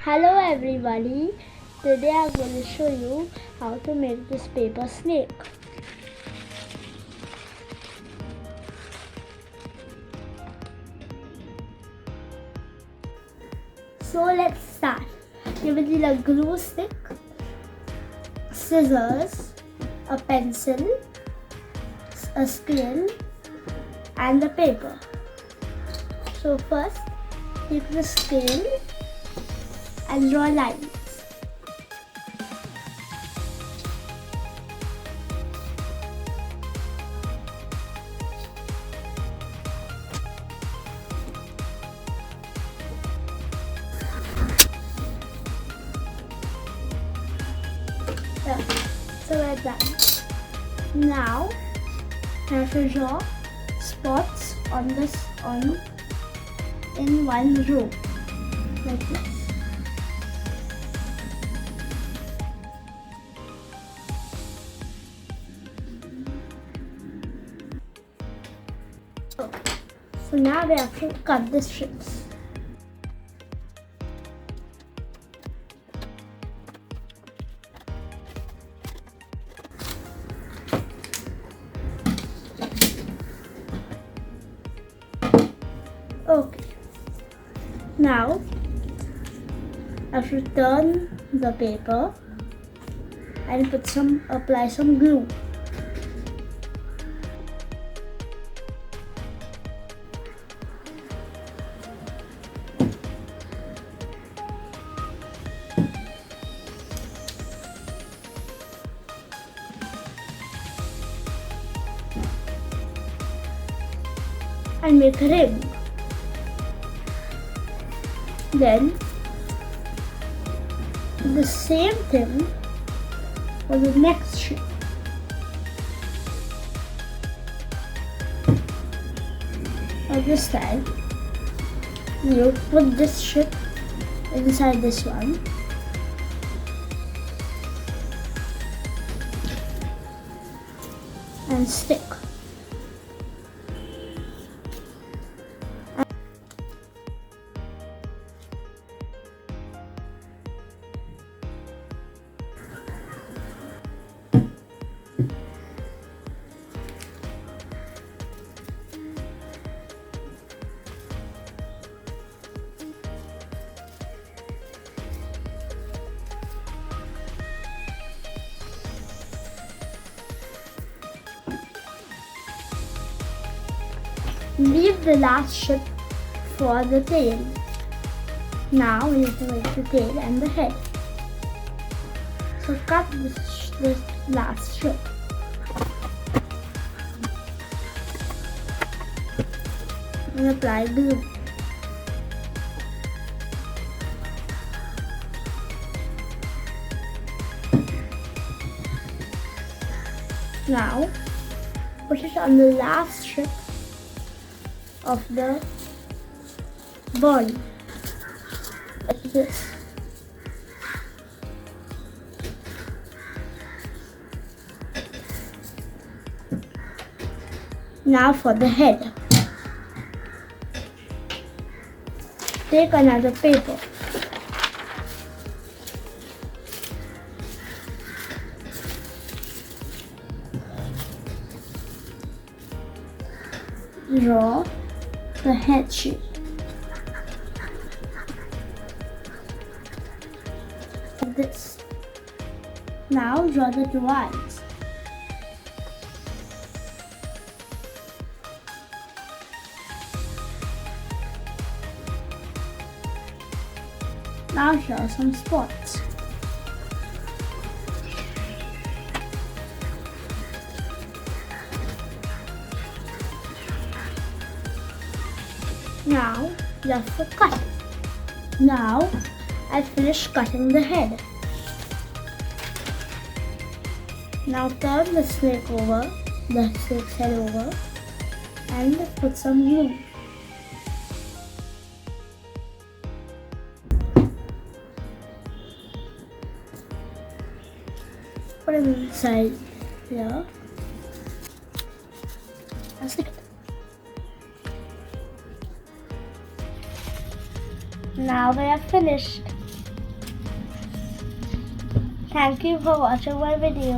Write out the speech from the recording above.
Hello everybody, today I'm going to show you how to make this paper snake. So let's start. You will need a glue stick, scissors, a pencil, a scale and the paper. So first take the scale and draw lines. So we're done. Now I have to draw spots in one row like this. So now we have to cut the strips. Okay. Now I have to turn the paper and apply some glue. And make a ring. Then the same thing for the next strip. But this time you put this strip inside this one. And stick. Leave the last strip for the tail. Now we have to make the tail and the head. So cut this last strip. And apply glue. Now put it on the last strip of the body like this. Now for the head. Take another paper. Draw the head shape. Like this. Now draw the two eyes. Now draw some spots. Now left to cut. Now I finished cutting the head. Now turn the snake's head over and put some glue. Put it inside here. That's it. Now we are finished. Thank you for watching my video.